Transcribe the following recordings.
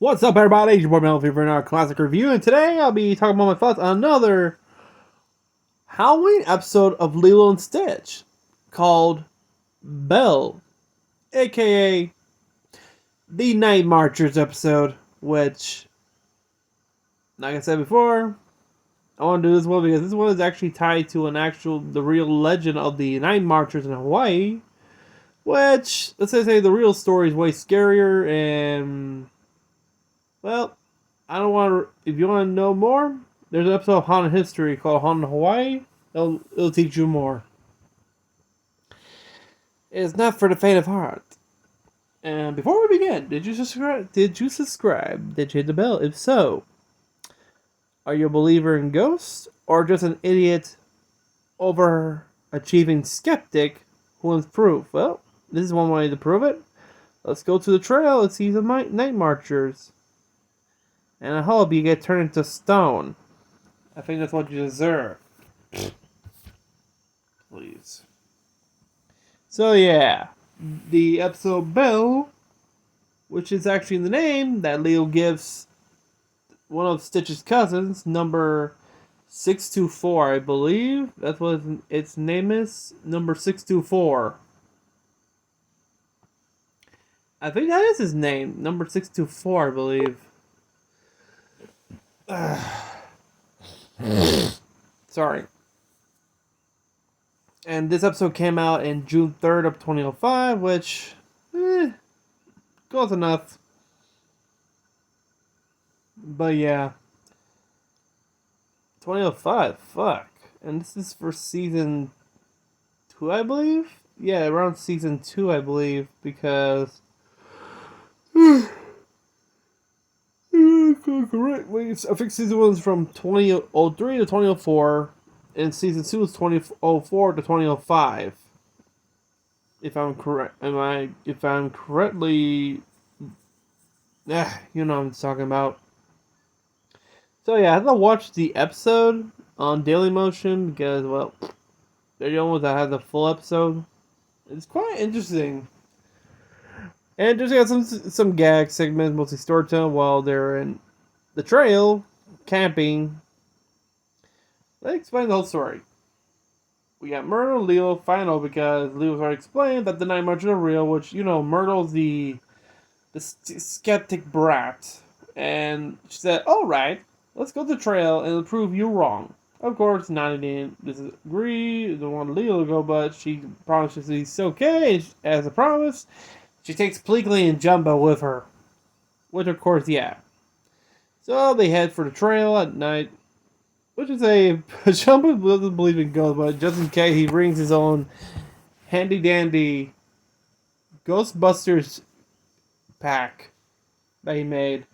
What's up, everybody? It's your boy Mel for another classic review, and today I'll be talking about my thoughts on another Halloween episode of Lilo and Stitch called Belle, aka the Night Marchers episode. Which, like I said before, I want to do this one because this one is actually tied to the real legend of the Night Marchers in Hawaii. Which, let's say the real story is way scarier and, well, I don't want to. If you want to know more, there's an episode of Haunted History called Haunted Hawaii. It'll teach you more. It's not for the faint of heart. And before we begin, did you subscribe? Did you subscribe? Did you hit the bell? If so, are you a believer in ghosts or just an idiot, overachieving skeptic who wants proof? Well, this is one way to prove it. Let's go to the trail and see the Night Marchers. And I hope you get turned into stone. I think that's what you deserve. Please. So yeah, the episode Belle, which is actually the name that Leo gives one of Stitch's cousins, number 624, I believe. That's what its name is, number 624. I think that is his name, number 624, I believe. Sorry. And this episode came out in June 3rd of 2005, which, close enough. But yeah. 2005, fuck. And this is for season 2, I believe? Yeah, around season 2, I believe, because... correctly, I think season 1 is from 2003 to 2004, and season 2 is 2004 to 2005. If I'm correct, if I'm correctly, you know what I'm talking about. So yeah, I had to watch the episode on Dailymotion because, well, they're the only ones that have the full episode. It's quite interesting. And just got some gag segments, mostly storytelling while they're in the trail, camping. They explain the whole story. We got Myrtle and Lilo final because Lilo's already explained that the Night Marchers are real, which, you know, Myrtle's the skeptic brat. And she said, alright, let's go to the trail and it'll prove you wrong. Of course, Nani didn't disagree, didn't want Lilo to go, but she promises he's okay, as a promise. She takes Pleakley and Jumbo with her. Which, of course, yeah. So they head for the trail at night. Which is Jumbo doesn't believe in ghosts, but just in case, he brings his own handy-dandy Ghostbusters pack that he made.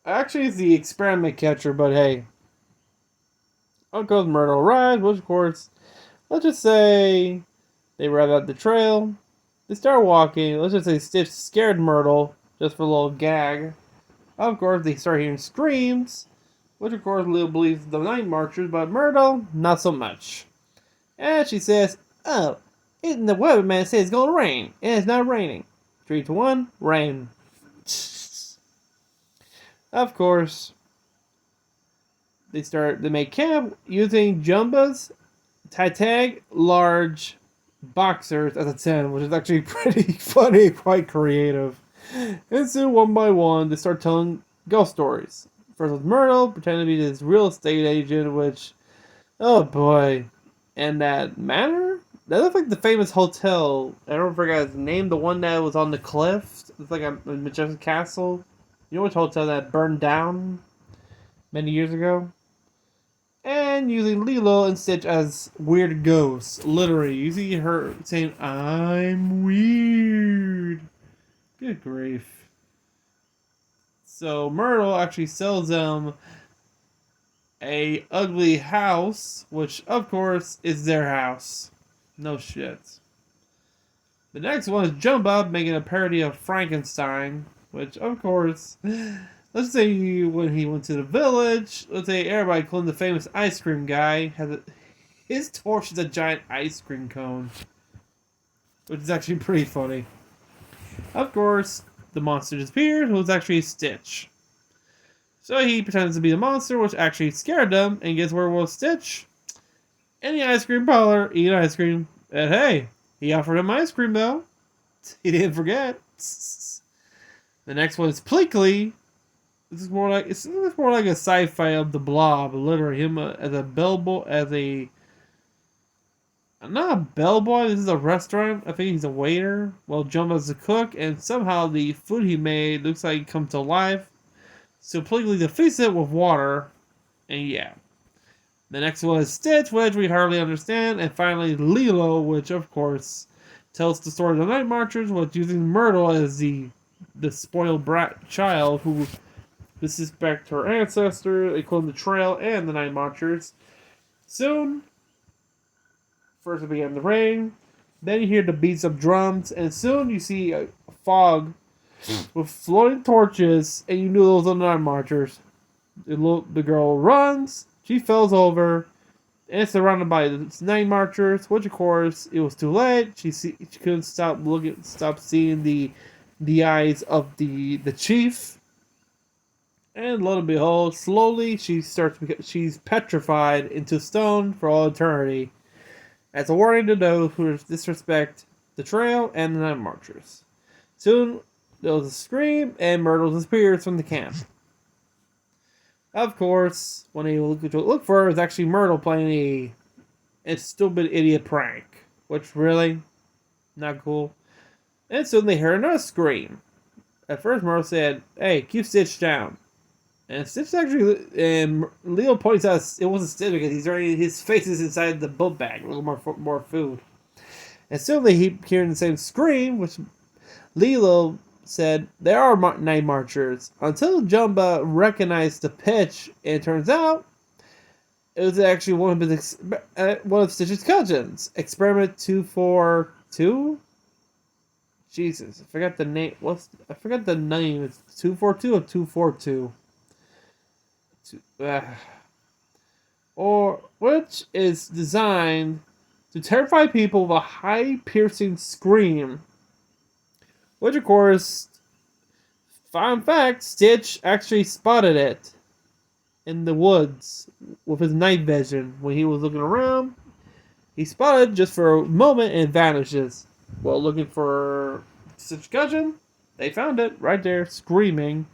Actually, it's the experiment catcher, but hey. Uncle's Myrtle arrives, which, of course, let's just say they arrive at the trail. They start walking. Let's just say Stitch scared Myrtle, just for a little gag. Of course, they start hearing screams, which of course Lil believes the Night Marchers, but Myrtle, not so much. And she says, oh, isn't the weatherman says it's gonna rain, and it's not raining. 3, 2, 1, rain. Of course, they make camp using Jumba's Titanic large boxers as a 10, which is actually pretty funny, quite creative. And so one by one, they start telling ghost stories. First with Myrtle, pretending to be this real estate agent, which, oh boy. And that manor? That looks like the famous hotel. I don't forget its name, the one that was on the cliff. It's like a majestic castle. You know which hotel that burned down many years ago? And using Lilo and Stitch as weird ghosts. Literally, you see her saying, I'm weird. Good grief. So Myrtle actually sells them a ugly house, which of course is their house. No shit. The next one is Jump Up making a parody of Frankenstein, which of course, let's say when he went to the village, let's say everybody, including the famous ice cream guy, his torch is a giant ice cream cone, which is actually pretty funny. Of course, the monster disappears, it was actually Stitch. So he pretends to be the monster, which actually scared them, and guess where was Stitch? In the ice cream parlor, eating ice cream. And hey, he offered him ice cream though. He didn't forget. The next one is Pleakley. This is more like a sci-fi of the Blob. Literally, him as a bellboy, as a not a bellboy. This is a restaurant. I think he's a waiter. Well, Jumbo's a cook, and somehow the food he made looks like it comes to life. So Pleakley defeats it with water, and yeah. The next one is Stitch, which we hardly understand, and finally Lilo, which of course tells the story of the Night Marchers, which using Myrtle as the spoiled brat child who disrespect her ancestors, including the Trail and the Night Marchers. Soon, first it began to rain, then you hear the beats of drums, and soon you see a fog with floating torches, and you knew those were the Night Marchers. The girl runs, she falls over, and it's surrounded by the Night Marchers, which of course it was too late. She couldn't stop seeing the eyes of the chief. And lo and behold, slowly she's petrified into stone for all eternity. As a warning to those who disrespect the Trail and the Night Marchers. Soon there was a scream, and Myrtle disappears from the camp. Of course, when they look for her, it was actually Myrtle playing a stupid idiot prank. Which, really? Not cool. And soon they heard another scream. At first, Myrtle said, "Hey, keep Stitch down." And Stitch actually, and Leo points out it wasn't Stitch because his face is inside the book bag, a little more food. And soon they keep hearing the same scream, which Lilo said there are Night Marchers until Jumba recognized the pitch, and it turns out it was actually one of Stitch's cousins. Experiment 242. Jesus, I forgot the name. I forgot the name. It's 242 or 242. Or which is designed to terrify people with a high piercing scream. Which, of course, fun fact, Stitch actually spotted it in the woods with his night vision. When he was looking around, he spotted just for a moment and vanishes. While looking for Stitch's cousin, they found it right there, screaming.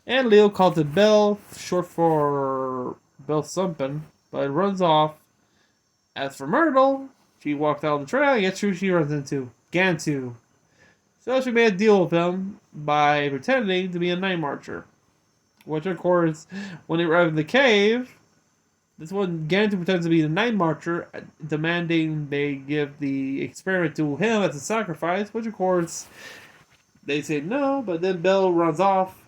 And Leo calls it Belle, short for Belle something, but it runs off. As for Myrtle, she walks out of the trail, and guess who she runs into? Gantu. So she made a deal with him by pretending to be a Night Marcher. Which, of course, when they arrive in the cave, this one Gantu pretends to be the Night Marcher, demanding they give the experiment to him as a sacrifice, which, of course, they say no, but then Belle runs off.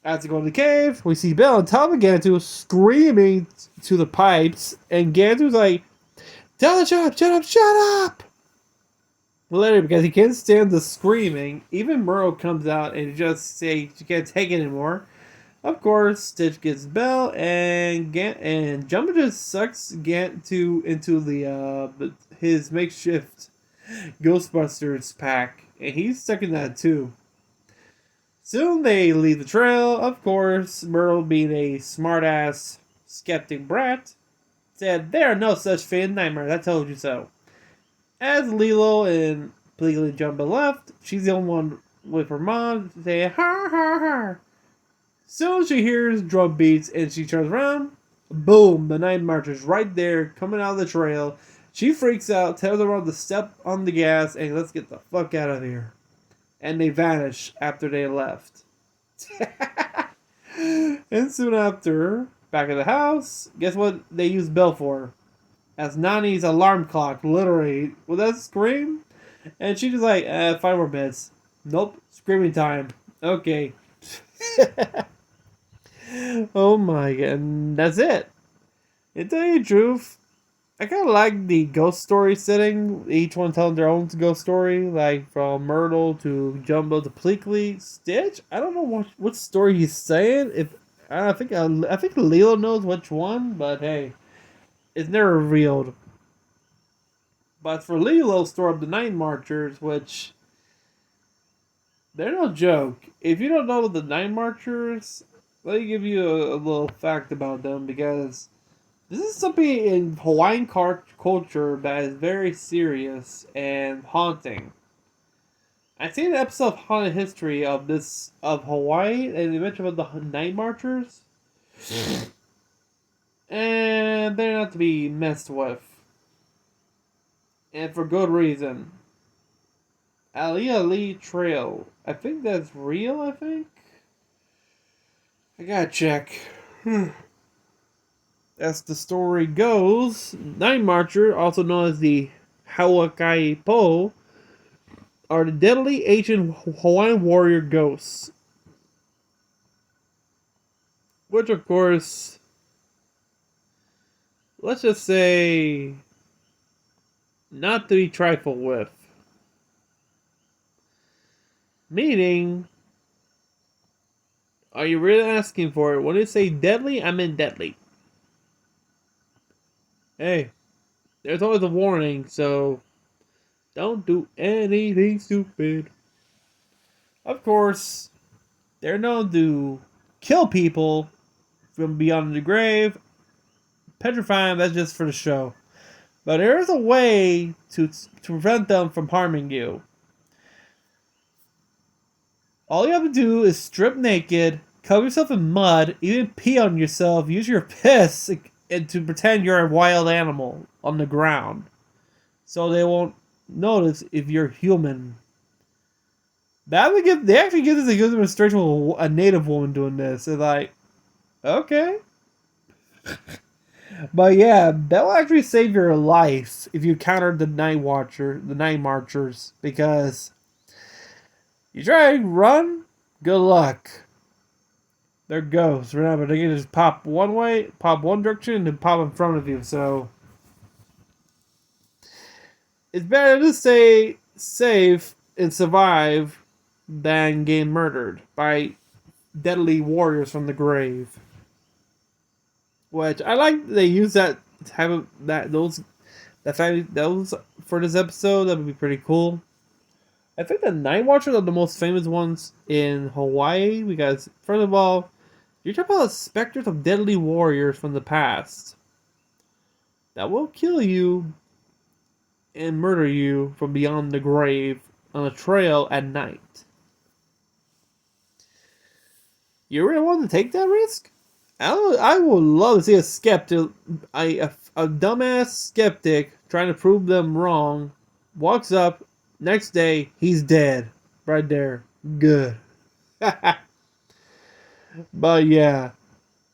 As they go to the cave, we see Belle on top of Gantu screaming to the pipes, and Gantu's like, "Tell the shut up, shut up, shut up!" Literally, because he can't stand the screaming, even Myrtle comes out and just say she can't take it anymore. Of course, Stitch gets Belle, and Jumbo just sucks Gantu into his makeshift Ghostbusters pack, and he's stuck in that too. Soon they leave the trail. Of course, Myrtle, being a smartass skeptic brat, said there are no such thing as nightmares. I told you so. As Lilo and Pleakley Jumbo left, she's the only one with her mom saying "har har har." Soon she hears drum beats and she turns around. Boom! The Night Marchers right there, coming out of the trail. She freaks out, tells everyone to step on the gas, and let's get the fuck out of here. And they vanish after they left. And soon after, back at the house, guess what they use Belle for? As Nani's alarm clock, literally. With that scream? And she just like, 5 more minutes. Nope, screaming time. Okay. Oh my god, and that's it. To tell you the truth, I kind of like the ghost story setting. Each one telling their own ghost story, like from Myrtle to Jumbo to Pleakley. Stitch, I don't know what story he's saying. I think Lilo knows which one, but hey, it's never revealed. But for Lilo's story of the Night Marchers, which They're no joke. If you don't know the Night Marchers, let me give you a little fact about them because this is something in Hawaiian culture that is very serious and haunting. I seen an episode of Haunted History of Hawaii, and they mentioned about the Night Marchers, and they're not to be messed with, and for good reason. Aliyah Trail, I think that's real. I think I gotta check. As the story goes, Night Marcher, also known as the Hawakai Po, are the deadly ancient Hawaiian warrior ghosts. Which, of course, let's just say, not to be trifled with. Meaning, are you really asking for it? When I say deadly, I mean deadly. Hey, there's always a warning, so don't do anything stupid. Of course, they're known to kill people from beyond the grave. Petrifying, that's just for the show. But there is a way to prevent them from harming you. All you have to do is strip naked, cover yourself in mud, even pee on yourself, use your piss and to pretend you're a wild animal on the ground. So they won't notice if you're human. They actually give this a good demonstration with a native woman doing this. It's like, okay. But yeah, that will actually save your life if you encounter the Night Marchers, because you try to run, good luck. They're ghosts. Remember, they can just pop one way, pop one direction, and then pop in front of you. So it's better to stay safe and survive than get murdered by deadly warriors from the grave. Which I like. They use that type of those for this episode. That would be pretty cool. I think the Night Watchers are the most famous ones in Hawaii because, first of all, you're talking about specters of deadly warriors from the past that will kill you and murder you from beyond the grave on a trail at night. You really want to take that risk? I would love to see a skeptic, a dumbass skeptic trying to prove them wrong, walks up, next day, he's dead. Right there. Good. But yeah.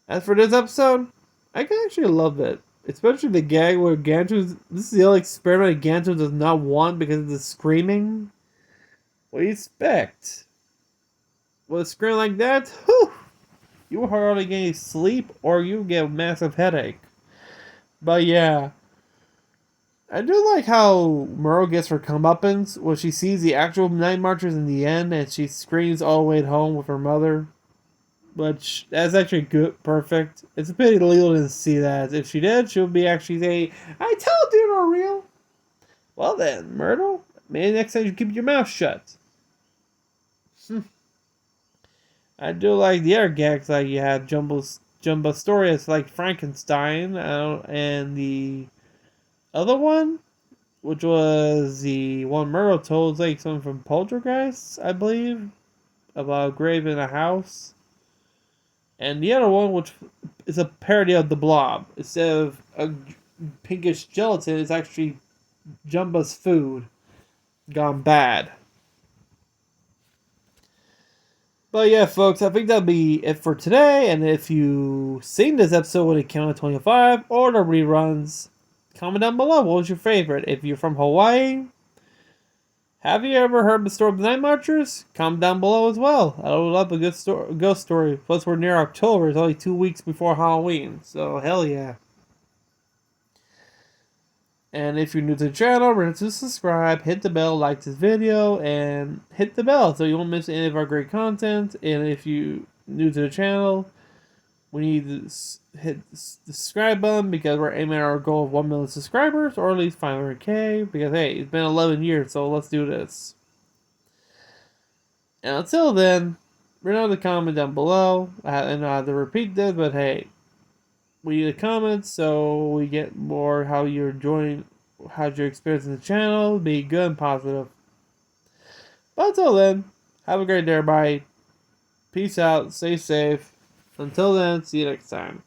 As for this episode, I can actually love it. Especially the gag where Gantu, this is the only experiment Gantu does not want because of the screaming. What do you expect? With a scream like that, whew, you hardly get any sleep or you get a massive headache. But yeah. I do like how Merle gets her comeuppance when she sees the actual Night Marchers in the end and she screams all the way home with her mother. Which, that's actually good, perfect. It's a pity Lilo didn't see that. If she did, she would be actually saying, I told you they're real. Well then, Myrtle, maybe next time you keep your mouth shut. I do like the other gags, like you have Jumbo's story, it's like Frankenstein, and the other one, which was the one Myrtle told, like something from Poltergeist, I believe, about a grave in a house. And the other one, which is a parody of the Blob. Instead of a pinkish gelatin, it's actually Jumbo's food gone bad. But yeah, folks, I think that'll be it for today. And if you've seen this episode when it came out 25 or the reruns, comment down below what was your favorite. If you're from Hawaii, have you ever heard the story of the Night Marchers? Comment down below as well. I would love a good ghost story. Plus, we're near October. It's only 2 weeks before Halloween. So, hell yeah. And if you're new to the channel, remember to subscribe, hit the bell, like this video, and hit the bell so you won't miss any of our great content. And if you're new to the channel, we need to hit the subscribe button because we're aiming at our goal of 1 million subscribers, or at least 500K. Because, hey, it's been 11 years, so let's do this. And until then, remember to comment down below. I know I have to repeat this, but hey, we need a comment so we get more how you're enjoying, how's your experience in the channel, be good and positive. But until then, have a great day, everybody. Peace out, stay safe. Until then, see you next time.